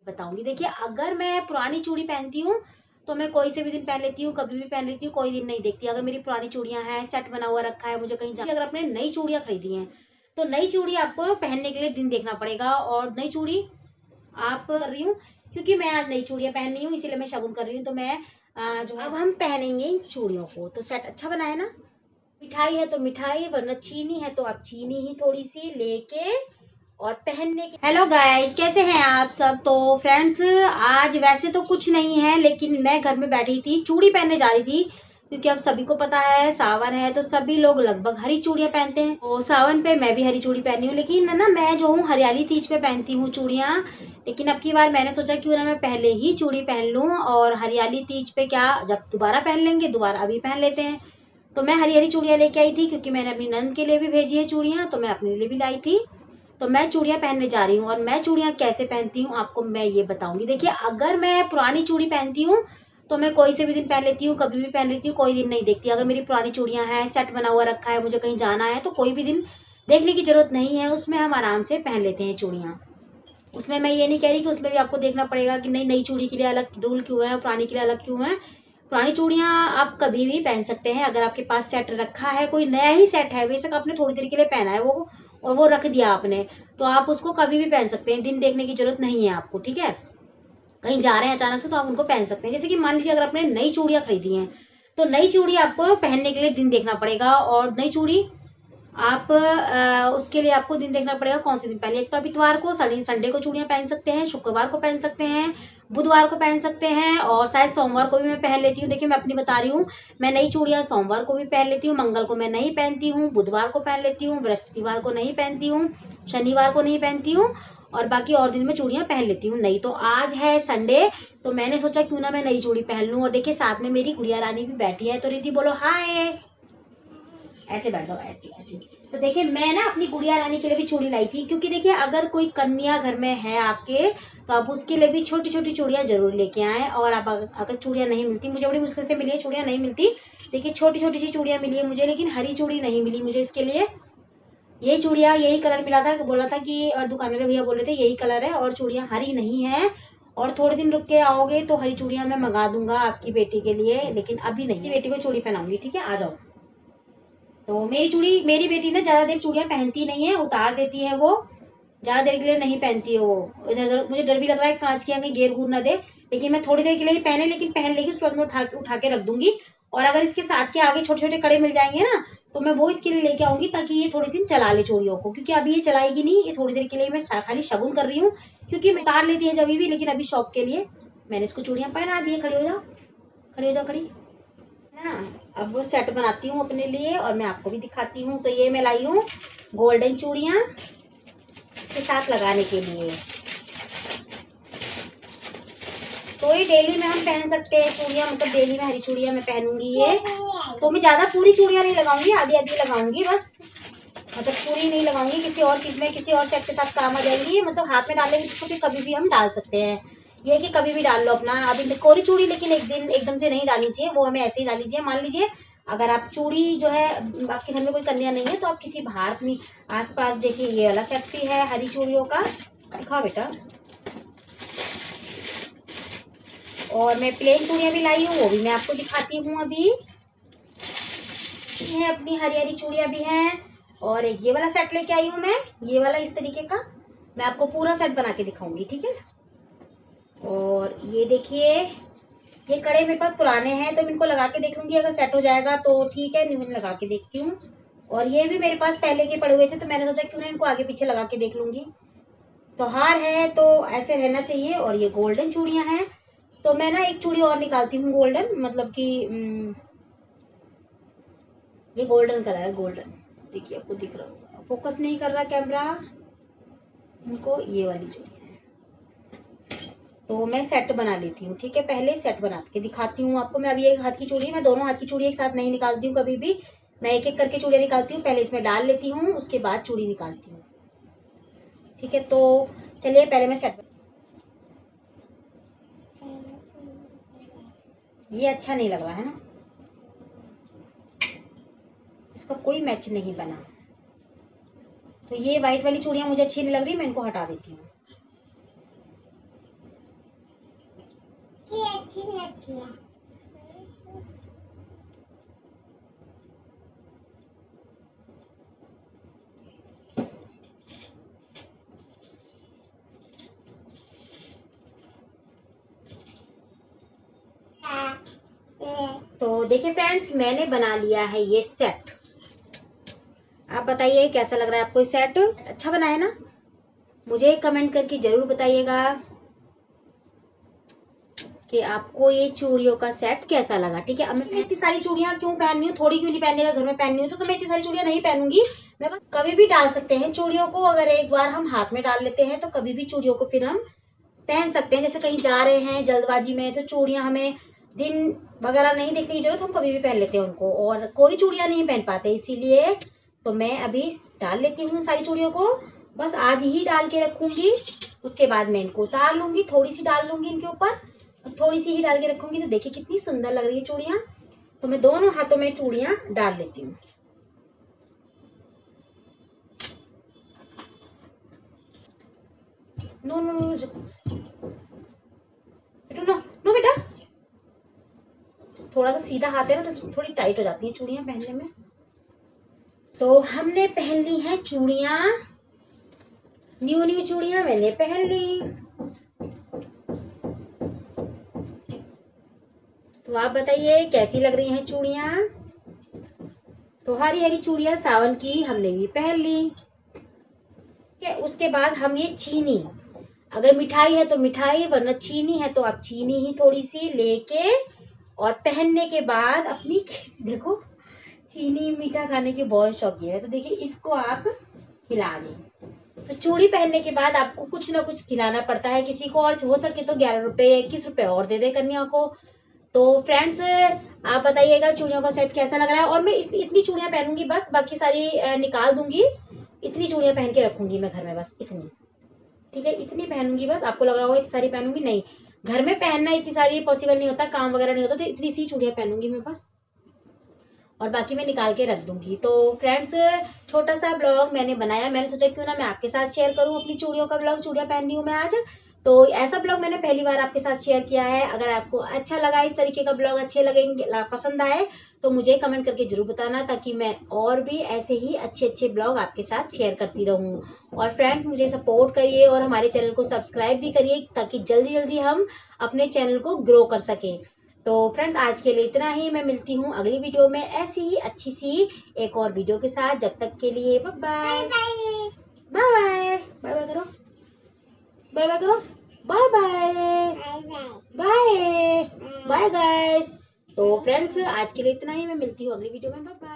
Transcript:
बताऊंगी। देखिए, अगर मैं पुरानी चूड़ी पहनती हूँ तो मैं कोई से भी दिन पहन लेती हूँ, कभी भी पहन लेती हूँ, कोई दिन नहीं देखती। अगर मेरी पुरानी चूड़ियां हैं, सेट बना हुआ रखा है, मुझे कहीं अगर आपने नई चूड़ियां खरीदी हैं तो नई चूड़ी आपको पहनने के लिए दिन देखना पड़ेगा। और नई चूड़ी आप कर रही हूँ क्योंकि मैं आज नई चूड़ियां पहन रही हूँ, इसीलिए मैं शगुन कर रही हूँ। तो मैं जो अब हम पहनेंगे इन चूड़ियों को, तो सेट अच्छा बना है ना। मिठाई है तो मिठाई, वरना चीनी है तो आप चीनी ही थोड़ी सी लेके और पहनने के। हेलो गाइस, कैसे हैं आप सब। तो फ्रेंड्स, आज वैसे तो कुछ नहीं है, लेकिन मैं घर में बैठी थी, चूड़ी पहनने जा रही थी क्योंकि अब सभी को पता है सावन है तो सभी लोग लगभग हरी चूड़ियां पहनते हैं। तो सावन पे मैं भी हरी चूड़ी पहनी हूँ, लेकिन ना मैं जो हूँ हरियाली तीज पे पहनती हूँ चूड़ियां। लेकिन अब की बार मैंने सोचा क्यों ना मैं पहले ही चूड़ी पहन लूँ, और हरियाली तीज पे क्या, जब दोबारा पहन लेंगे, दोबारा अभी पहन लेते हैं। तो मैं हरी हरी चूड़ियां लेके आई थी क्योंकि मैंने अपनी नंद के लिए भी भेजी है चूड़ियां, तो मैं अपने लिए भी लाई थी। तो मैं चूड़ियां पहनने जा रही हूँ, और मैं चूड़ियां कैसे पहनती हूँ आपको मैं ये बताऊंगी। देखिए, अगर मैं पुरानी चूड़ी पहनती हूँ तो मैं कोई से भी दिन पहन लेती हूँ, कभी भी पहन लेती हूँ, कोई दिन नहीं देखती। अगर मेरी पुरानी चूड़ियां हैं, सेट बना हुआ रखा है, मुझे कहीं जाना है, तो कोई भी दिन देखने की जरूरत नहीं है, उसमें हम आराम से पहन लेते हैं चूड़ियां। उसमें मैं ये नहीं कह रही कि उसमें भी आपको देखना पड़ेगा कि नहीं, नई चूड़ी के लिए अलग रूल क्यों है और पुरानी के लिए अलग क्यों है। पुरानी चूड़ियां आप कभी भी पहन सकते हैं। अगर आपके पास सेट रखा है, कोई नया ही सेट है, बेशक आपने थोड़ी देर के लिए पहना है वो और वो रख दिया आपने, तो आप उसको कभी भी पहन सकते हैं, दिन देखने की जरूरत नहीं है आपको, ठीक है। कहीं जा रहे हैं अचानक से तो आप उनको पहन सकते हैं। जैसे कि मान लीजिए अगर आपने नई चूड़ियां खरीदी हैं तो नई चूड़ी आपको पहनने के लिए दिन देखना पड़ेगा। और नई चूड़ी आप उसके लिए आपको दिन देखना पड़ेगा कौन से दिन पहले। एक तो आप इतवार को, संडे को चूड़ियां पहन सकते हैं, शुक्रवार को पहन सकते हैं, बुधवार को पहन सकते हैं, और शायद सोमवार को भी मैं पहन लेती हूँ। देखिए, मैं अपनी बता रही हूँ, मैं नई चूड़ियां सोमवार को भी पहन लेती हूँ, मंगल को मैं नहीं पहनती हूँ, बुधवार को पहन लेती हूँ, बृहस्पतिवार को नहीं पहनती हूँ, शनिवार को नहीं पहनती हूँ, और बाकी और दिन में चूड़ियां पहन लेती हूँ नई। तो आज है संडे, तो मैंने सोचा क्यों ना मैं नई चूड़ी पहन लूँ। और देखिए, साथ में मेरी गुड़िया रानी भी बैठी है, तो रिद्धि बोलो हाय। ऐसे बैठ जाओ, ऐसे ऐसे। तो देखिए, मैं ना अपनी गुड़िया रानी के लिए भी चूड़ी लाई थी, क्योंकि देखिए अगर कोई कन्या घर में है आपके, तो आप उसके लिए भी छोटी छोटी चूड़ियां जरूर लेके आए। और आप अगर चूड़ियां नहीं मिलती, मुझे बड़ी मुश्किल से मिली है, चूड़ियां नहीं मिलती। देखिए, छोटी छोटी सी चूड़ियां मिली है मुझे, लेकिन हरी चूड़ी नहीं मिली मुझे। इसके लिए यही चूड़ियां, यही कलर मिला था, बोला था कि, और दुकान वाले भैया बोल रहे थे यही कलर है और चूड़ियां हरी नहीं है, और थोड़े दिन रुक के आओगे तो हरी चूड़ियां मैं मंगा दूंगा आपकी बेटी के लिए, लेकिन अभी नहीं। बेटी को चूड़ी पहनाऊंगी, ठीक है, आ जाओ। तो मेरी बेटी ना ज्यादा देर चूड़ियां पहनती नहीं है, उतार देती है वो, ज्यादा देर के लिए नहीं पहनती है वो। इधर उधर मुझे डर भी लग रहा है कांच की आगे गेर गूर ना दे, लेकिन मैं थोड़ी देर के लिए ही पहने, लेकिन पहन लेगी, उसके बाद मैं उठा के रख दूंगी। और अगर इसके साथ के आगे छोटे छोटे कड़े मिल जाएंगे ना, तो मैं वो इसके लिए लेके आऊंगी, ताकि ये थोड़ी दिन चला ले चूड़ियों को, क्योंकि अभी ये चलाएगी नहीं, ये थोड़ी देर के लिए मैं खाली शगुन कर रही हूँ, क्योंकि मैं उतार लेती है जब भी, लेकिन अभी शौक के लिए मैंने इसको चूड़ियां पहना दी है। खड़ी हो जाओ, खड़ी हो जाओ, खड़ी ना। अब वो सेट बनाती हूँ अपने लिए और मैं आपको भी दिखाती हूँ। तो ये मैं लाई हूँ गोल्डन चूड़ियां के साथ लगाने के लिए, तो ये डेली में हम पहन सकते हैं चूड़ियां, मतलब डेली में हरी चूड़ियां मैं पहनूंगी ये। तो मैं ज्यादा पूरी चूड़ियां नहीं लगाऊंगी, आधी आधी लगाऊंगी बस, मतलब पूरी नहीं लगाऊंगी। किसी और चीज में, किसी और सेट के साथ काम आ जाएगी, मतलब हाथ में डालेंगे तो फिर कभी भी हम डाल सकते हैं। ये कि कभी भी डाल लो अपना। अभी कोरी चूड़ी लेकिन एक दिन एकदम से नहीं डालनी चाहिए, वो हमें ऐसे ही डाल लीजिए। मान लीजिए अगर आप चूड़ी जो है, आपके घर में कोई कन्या नहीं है, तो आप किसी बाहर अपनी आसपास, देखिए ये वाला सेट भी है हरी चूड़ियों का, दिखाओ बेटा। और मैं प्लेन चूड़ियां भी लाई हूँ, वो भी मैं आपको दिखाती हूँ अभी। ये अपनी हरी हरी चूड़ियां भी हैं। और एक ये वाला सेट लेके आई हूँ मैं, ये वाला इस तरीके का, मैं आपको पूरा सेट बना के दिखाऊंगी, ठीक है। और ये देखिए, ये कड़े मेरे पास पुराने हैं, तो मैं इनको लगा के देख लूंगी, अगर सेट हो जाएगा तो ठीक है, नहीं मैं लगा के देखती हूँ। और ये भी मेरे पास पहले के पड़े हुए थे, तो मैंने सोचा क्यों ना इनको आगे पीछे लगा के देख लूंगी। तो हार है तो ऐसे रहना चाहिए। और ये गोल्डन चूड़ियां हैं, तो मैं ना एक चूड़ी और निकालती हूँ गोल्डन, मतलब कि ये गोल्डन कलर है, गोल्डन। देखिए आपको दिख रहा होगा, फोकस नहीं कर रहा कैमरा, इनको ये वाली चूड़ी है। तो मैं सेट बना लेती हूँ, ठीक है, पहले सेट बना के दिखाती हूँ आपको। मैं अभी एक हाथ की चूड़ी, मैं दोनों हाथ की चूड़ी एक साथ नहीं निकालती हूँ कभी भी, मैं एक एक करके चूड़ियाँ निकालती हूँ, पहले इसमें डाल लेती हूँ, उसके बाद चूड़ी निकालती हूँ, ठीक है। तो चलिए पहले मैं सेट, ये अच्छा नहीं लग रहा है ना, इसका कोई मैच नहीं बना। तो ये व्हाइट वाली चूड़ियां मुझे अच्छी नहीं लग रही, मैं इनको हटा देती हूँ। तो देखिए फ्रेंड्स, मैंने बना लिया है ये सेट। आप बताइए कैसा लग रहा है आपको ये सेट? अच्छा बना है ना? मुझे कमेंट करके जरूर बताइएगा कि आपको ये चूड़ियों का सेट कैसा लगा। ठीक है, अब मैं इतनी सारी चूड़ियां क्यों पहन रही हूँ, थोड़ी क्यों नहीं पहनने का, घर में पहननी हूँ तो मैं इतनी सारी चूड़ियां नहीं पहनूंगी। मैं कभी भी डाल सकते हैं चूड़ियों को, अगर एक बार हम हाथ में डाल लेते हैं तो कभी भी चूड़ियों को फिर हम पहन सकते हैं। जैसे कहीं जा रहे हैं जल्दबाजी में, तो चूड़ियां हमें दिन वगैरह नहीं देखने की जरूरत, हम कभी भी पहन लेते हैं उनको, और कोरी चूड़ियां नहीं पहन पाते, इसीलिए तो मैं अभी डाल लेती हूँ सारी चूड़ियों को। बस आज ही डाल के रखूंगी, उसके बाद मैं इनको उतार लूंगी, थोड़ी सी डाल लूंगी इनके ऊपर, थोड़ी सी ही डाल के रखूंगी। तो देखिए कितनी सुंदर लग रही है चूड़ियां। तो मैं दोनों हाथों में चूड़ियां डाल लेती हूँ। No no no no no बेटा, थोड़ा सा सीधा हाथ है ना तो थोड़ी टाइट हो जाती है चूड़ियां पहनने में। तो हमने पहन ली है चूड़ियां, न्यू न्यू चूड़ियां मैंने पहन ली। तो आप बताइए कैसी लग रही हैं चूड़ियां? तो हरी हरी चूड़ियां सावन की हमने भी पहन ली। उसके बाद हम ये चीनी, अगर मिठाई है तो मिठाई, वरना चीनी है तो आप चीनी ही थोड़ी सी लेके और पहनने के बाद अपनी, देखो चीनी मीठा खाने की बहुत शौकीन है, तो देखिए इसको आप खिला दें। तो चूड़ी पहनने के बाद आपको कुछ ना कुछ खिलाना पड़ता है किसी को, और हो सके तो 11 रुपए 21 रुपए और दे दे कन्या को। तो फ्रेंड्स आप बताइएगा चूड़ियों का सेट कैसा लग रहा है। और मैं इतनी चूड़ियां पहनूंगी बस, बाकी सारी निकाल दूंगी। इतनी चूड़ियां पहन के रखूंगी मैं घर में, बस इतनी। ठीक है, इतनी पहनूंगी बस। आपको लग रहा होगा इतनी सारी पहनूंगी, नहीं, घर में पहनना इतनी सारी पॉसिबल नहीं होता, काम वगैरह नहीं होता, तो इतनी सी चूड़ियां पहनूंगी मैं बस, और बाकी मैं निकाल के रख दूंगी। तो फ्रेंड्स छोटा सा ब्लॉग मैंने बनाया, मैंने सोचा क्यों ना मैं आपके साथ शेयर करूं अपनी चूड़ियों का ब्लॉग। चूड़ियां पहन रही हूँ मैं आज, तो ऐसा ब्लॉग मैंने पहली बार आपके साथ शेयर किया है। अगर आपको अच्छा लगा, इस तरीके का ब्लॉग अच्छे लगेंगे, पसंद आए, तो मुझे कमेंट करके जरूर बताना, ताकि मैं और भी ऐसे ही अच्छे अच्छे ब्लॉग आपके साथ शेयर करती रहूं। और फ्रेंड्स मुझे सपोर्ट करिए और हमारे चैनल को सब्सक्राइब भी करिए, ताकि जल्दी जल्दी हम अपने चैनल को ग्रो कर सकें। तो फ्रेंड्स आज के लिए इतना ही, मैं मिलती हूँ अगली वीडियो में ऐसी ही अच्छी सी एक और वीडियो के साथ। जब तक के लिए bye bye, bye bye, bye bye करो, बाय बाय करो, bye bye, bye bye guys. तो फ्रेंड्स आज के लिए इतना ही, मैं मिलती हूँ अगली वीडियो में, बाय बाय।